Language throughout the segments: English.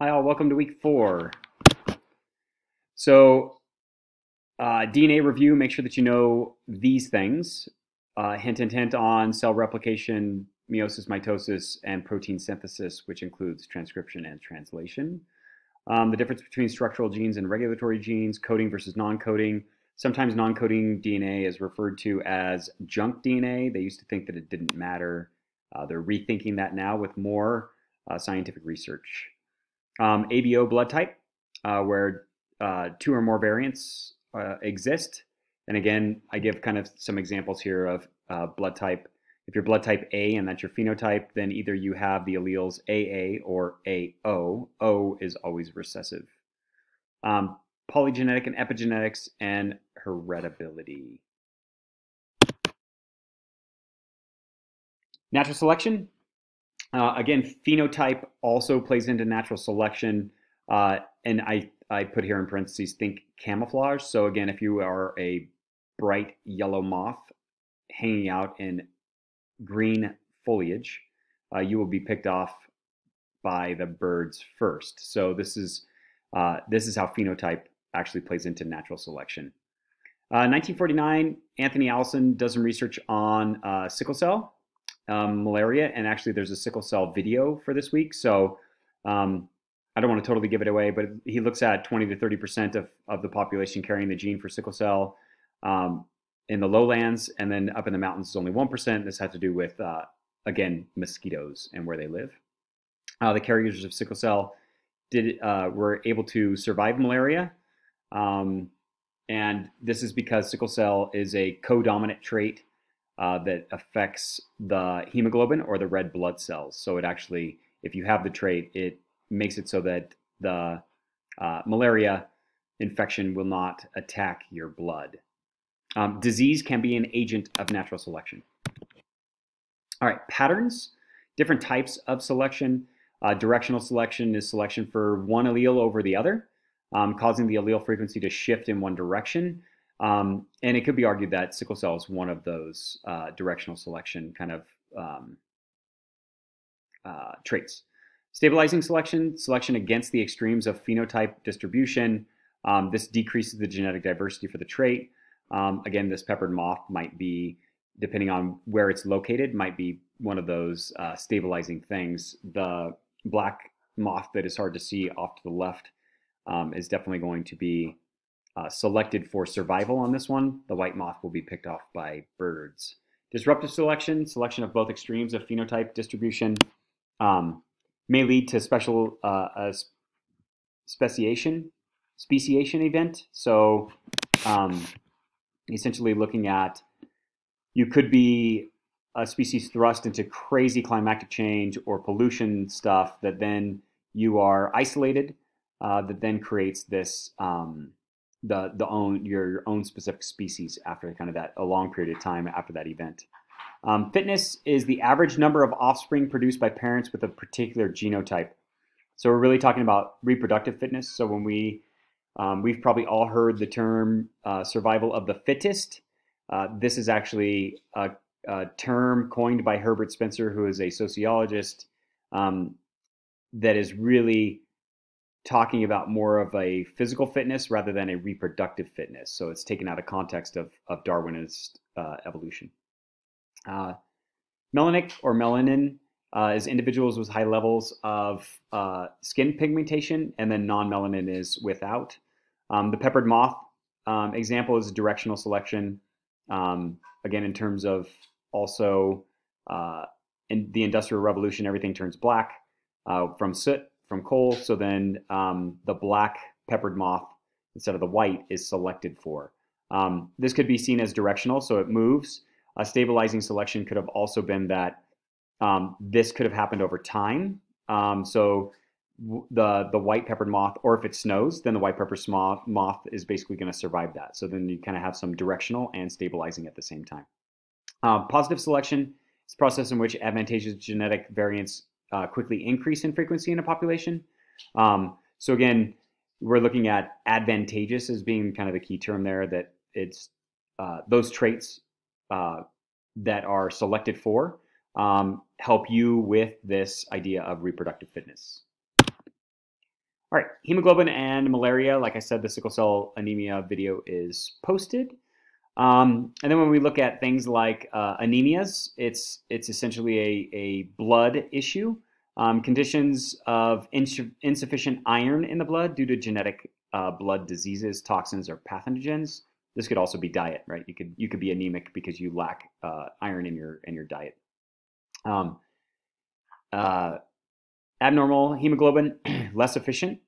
Hi all, welcome to week 4. So DNA review, make sure that you know these things. Hint, hint, hint on cell replication, meiosis, mitosis, and protein synthesis, which includes transcription and translation. The difference between structural genes and regulatory genes, coding versus non-coding. Sometimes non-coding DNA is referred to as junk DNA. They used to think that it didn't matter. They're rethinking that now with more scientific research. ABO blood type, where 2 or more variants exist. And again, I give kind of some examples here of blood type. If you're blood type A and that's your phenotype, then either you have the alleles AA or AO. O is always recessive. Polygenetic and epigenetics and heritability. Natural selection. Again, phenotype also plays into natural selection. And I put here in parentheses, think camouflage. So again, if you are a bright yellow moth hanging out in green foliage, you will be picked off by the birds first. So this is how phenotype actually plays into natural selection. 1949, Anthony Allison does some research on sickle cell, malaria, and actually there's a sickle cell video for this week. So I don't want to totally give it away, but he looks at 20 to 30% of the population carrying the gene for sickle cell in the lowlands, and then up in the mountains is only 1%. This had to do with, again, mosquitoes and where they live. The carriers of sickle cell were able to survive malaria, and this is because sickle cell is a co-dominant trait that affects the hemoglobin or the red blood cells. So it actually, if you have the trait, it makes it so that the malaria infection will not attack your blood. Disease can be an agent of natural selection. All right, patterns, different types of selection. Directional selection is selection for one allele over the other, causing the allele frequency to shift in one direction. And it could be argued that sickle cell is one of those directional selection kind of traits. Stabilizing selection, selection against the extremes of phenotype distribution. This decreases the genetic diversity for the trait. Again, this peppered moth might be, depending on where it's located, might be one of those stabilizing things. The black moth that is hard to see off to the left is definitely going to be selected for survival on this one. The white moth will be picked off by birds. Disruptive selection, selection of both extremes of phenotype distribution, may lead to special speciation event. So essentially looking at, you could be a species thrust into crazy climatic change or pollution stuff that then you are isolated, that then creates this your own specific species after kind of a long period of time after that event. Fitness is the average number of offspring produced by parents with a particular genotype. So we're really talking about reproductive fitness. So when we've probably all heard the term survival of the fittest. This is actually a term coined by Herbert Spencer, who is a sociologist, that is really talking about more of a physical fitness rather than a reproductive fitness. So it's taken out of context of Darwinist evolution. Melanic or melanin is individuals with high levels of skin pigmentation, and then non-melanin is without. The peppered moth example is directional selection. Again, in terms of also in the Industrial Revolution, everything turns black from soot, from coal. So then the black peppered moth instead of the white is selected for. This could be seen as directional, so it moves. A stabilizing selection could have also been that this could have happened over time. So the white peppered moth, or if it snows, then the white peppered moth is basically going to survive that. So then you kind of have some directional and stabilizing at the same time. Positive selection is a process in which advantageous genetic variants quickly increase in frequency in a population. So again, we're looking at advantageous as being kind of the key term there, that it's those traits that are selected for help you with this idea of reproductive fitness. All right, hemoglobin and malaria. Like I said, the sickle cell anemia video is posted. And then when we look at things like anemias, it's essentially a blood issue. Conditions of insufficient iron in the blood due to genetic blood diseases, toxins, or pathogens. This could also be diet, right? You could be anemic because you lack iron in your diet. Abnormal hemoglobin, less efficient,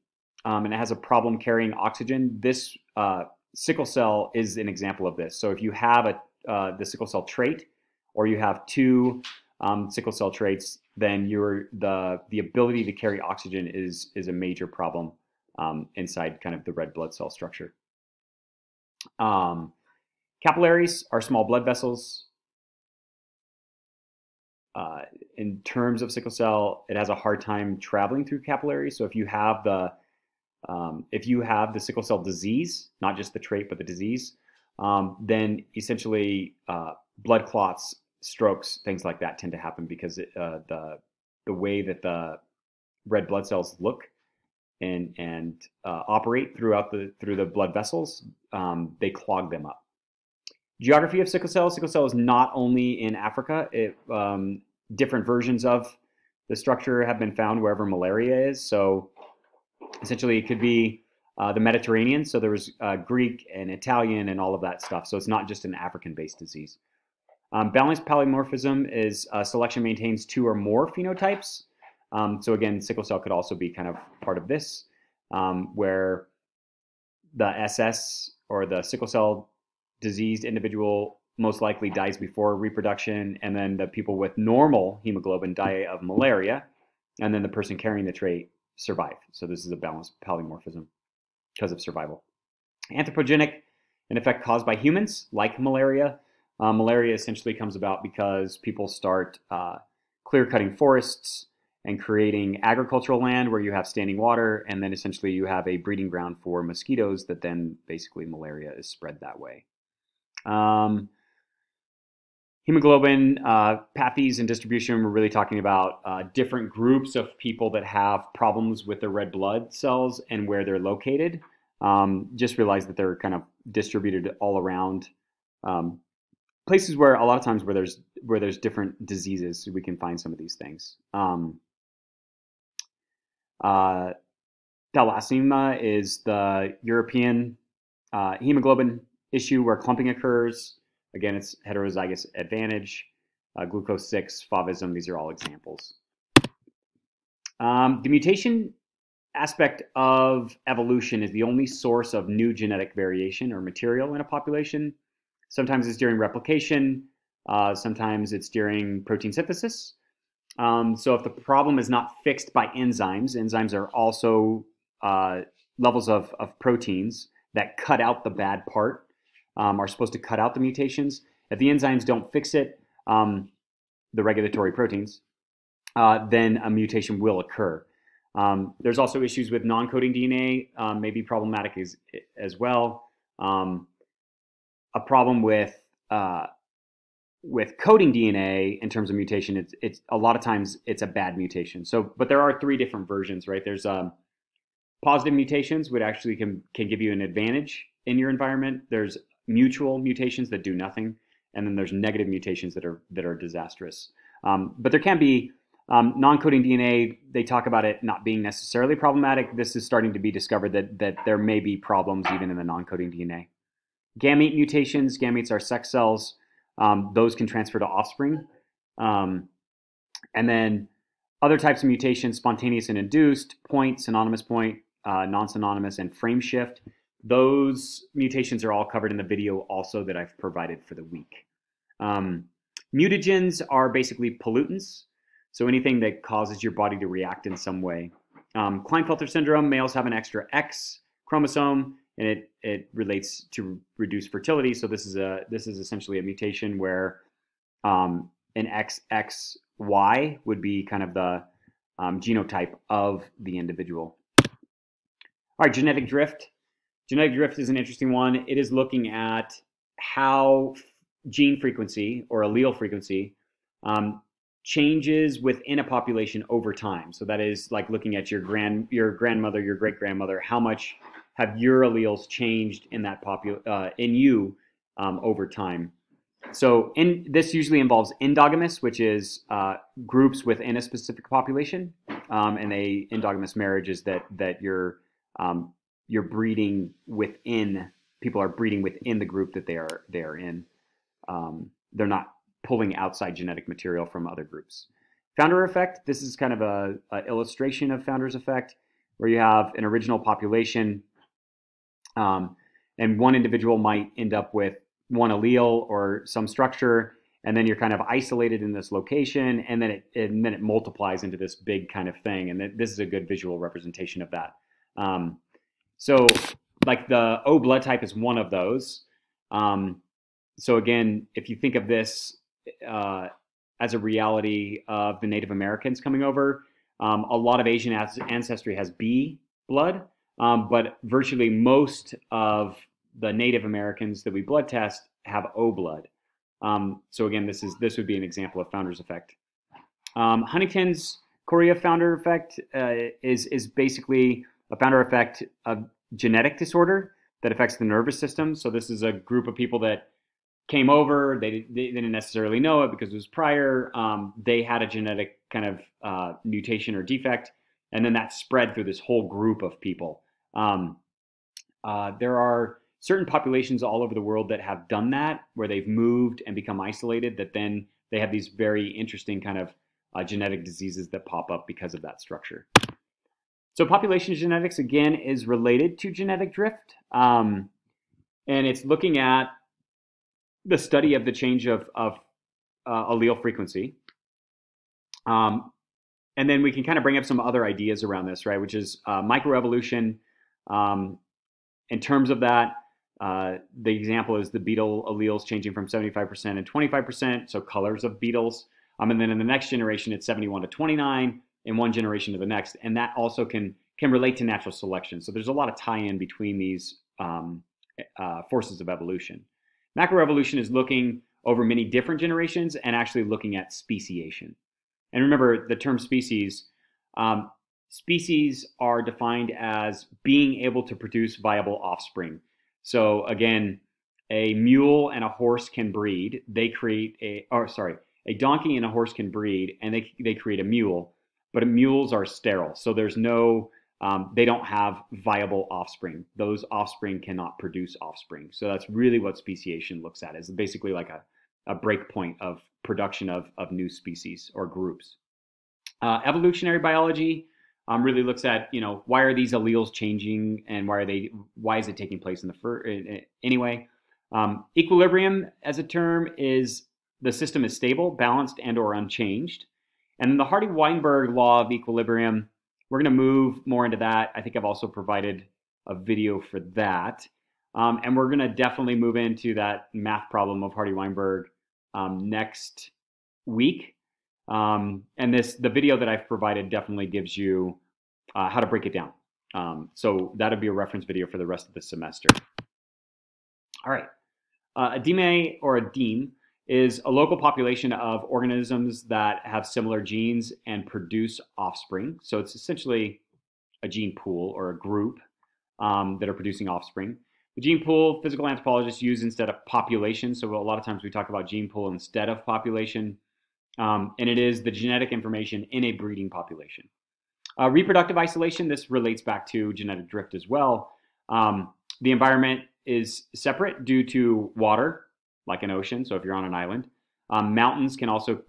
and it has a problem carrying oxygen. This sickle cell is an example of this. So if you have the sickle cell trait, or you have two sickle cell traits, then the ability to carry oxygen is a major problem inside kind of the red blood cell structure. Capillaries are small blood vessels. In terms of sickle cell, it has a hard time traveling through capillaries. So if you have the sickle cell disease, not just the trait but the disease, then essentially blood clots, strokes, things like that tend to happen because the way that the red blood cells look and operate through the blood vessels, they clog them up. Geography of sickle cell. Sickle cell is not only in Africa. Different versions of the structure have been found wherever malaria is. So essentially it could be the Mediterranean. So there was Greek and Italian and all of that stuff. So it's not just an African-based disease. Balanced polymorphism is selection maintains two or more phenotypes. So again, sickle cell could also be kind of part of this, where the SS or the sickle cell diseased individual most likely dies before reproduction, and then the people with normal hemoglobin die of malaria, and then the person carrying the trait survive. So this is a balanced polymorphism because of survival. Anthropogenic, an effect caused by humans, like malaria. Malaria essentially comes about because people start clear-cutting forests and creating agricultural land where you have standing water, and then essentially you have a breeding ground for mosquitoes that then basically malaria is spread that way. Hemoglobin, pathies and distribution, we're really talking about different groups of people that have problems with their red blood cells and where they're located. Just realize that they're kind of distributed all around places where a lot of times where there's different diseases, we can find some of these things. Thalassemia is the European hemoglobin issue where clumping occurs. Again, it's heterozygous advantage, glucose 6, fauvism. These are all examples. The mutation aspect of evolution is the only source of new genetic variation or material in a population. Sometimes it's during replication. Sometimes it's during protein synthesis. So if the problem is not fixed by enzymes are also levels of proteins that cut out the bad part, are supposed to cut out the mutations. If the enzymes don't fix it, the regulatory proteins, then a mutation will occur. There's also issues with non-coding DNA, may be problematic as well. A problem with coding DNA in terms of mutation, it's a lot of times it's a bad mutation. So, but there are three different versions, right? There's positive mutations, which actually can give you an advantage in your environment. There's mutual mutations that do nothing, and then there's negative mutations that are disastrous. But there can be non-coding DNA. They talk about it not being necessarily problematic. This is starting to be discovered that there may be problems even in the non-coding DNA. Gamete mutations. Gametes are sex cells. Those can transfer to offspring. And then other types of mutations: spontaneous and induced, point, synonymous point, non-synonymous, and frame shift. Those mutations are all covered in the video also that I've provided for the week. Mutagens are basically pollutants, so anything that causes your body to react in some way. Klinefelter syndrome, males have an extra X chromosome, and it relates to reduced fertility. So this is essentially a mutation where an XXY would be kind of the genotype of the individual. All right, genetic drift. Genetic drift is an interesting one. It is looking at how gene frequency or allele frequency changes within a population over time. So that is like looking at your grandmother, your great grandmother. How much have your alleles changed in that in you over time? So this usually involves endogamous, which is groups within a specific population, and a endogamous marriage is that you're breeding within, people are breeding within the group that they are in. They're not pulling outside genetic material from other groups. Founder effect, this is kind of a illustration of founder's effect, where you have an original population, and one individual might end up with one allele or some structure, and then you're kind of isolated in this location, and then it multiplies into this big kind of thing, and this is a good visual representation of that. So like the O blood type is one of those. So again, if you think of this as a reality of the Native Americans coming over, a lot of Asian ancestry has B blood, but virtually most of the Native Americans that we blood test have O blood. So again, this would be an example of founder's effect. Huntington's chorea founder effect is basically a founder effect of genetic disorder that affects the nervous system. So this is a group of people that came over. They didn't necessarily know it because it was prior. They had a genetic kind of mutation or defect, and then that spread through this whole group of people. There are certain populations all over the world that have done that, where they've moved and become isolated, that then they have these very interesting kind of genetic diseases that pop up because of that structure. So population genetics, again, is related to genetic drift. And it's looking at the study of the change of allele frequency. And then we can kind of bring up some other ideas around this, right? Which is microevolution. In terms of that, the example is the beetle alleles changing from 75% and 25%, so colors of beetles. And then in the next generation, it's 71 to 29, in one generation to the next. And that also can relate to natural selection. So there's a lot of tie-in between these forces of evolution. Macroevolution is looking over many different generations and actually looking at speciation. And remember, the term species, species are defined as being able to produce viable offspring. So again, a mule and a horse can breed. They create a donkey and a horse can breed, and they create a mule. But mules are sterile, so there's no, they don't have viable offspring. Those offspring cannot produce offspring. So that's really what speciation looks at, is basically like a break point of production of new species or groups. Evolutionary biology really looks at, why are these alleles changing, and why is it taking place in the anyway. Equilibrium as a term is the system is stable, balanced, and or unchanged. And then the Hardy-Weinberg law of equilibrium, we're going to move more into that. I think I've also provided a video for that. And we're going to definitely move into that math problem of Hardy-Weinberg next week. And the video that I've provided definitely gives you how to break it down. So that'll be a reference video for the rest of the semester. All right. A deme or a deme is a local population of organisms that have similar genes and produce offspring. So it's essentially a gene pool or a group that are producing offspring. The gene pool, physical anthropologists use instead of population. So a lot of times we talk about gene pool instead of population. And it is the genetic information in a breeding population. Reproductive isolation, this relates back to genetic drift as well. The environment is separate due to water, like an ocean, so if you're on an island. Mountains can also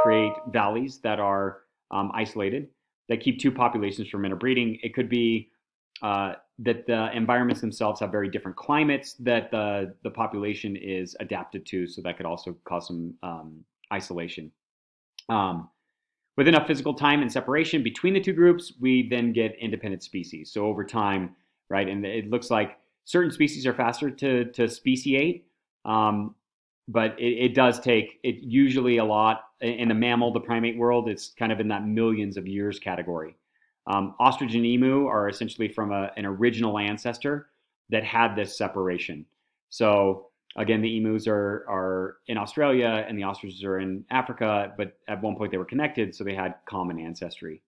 create valleys that are isolated, that keep two populations from interbreeding. It could be that the environments themselves have very different climates that the population is adapted to, so that could also cause some isolation. With enough physical time and separation between the two groups, we then get independent species. So over time, right, and it looks like certain species are faster to speciate, but it does take, it usually a lot, in the mammal, the primate world, it's kind of in that millions of years category. Ostrich and emu are essentially from an original ancestor that had this separation. So Again, the emus are in Australia and the ostriches are in Africa, but at one point they were connected, so they had common ancestry.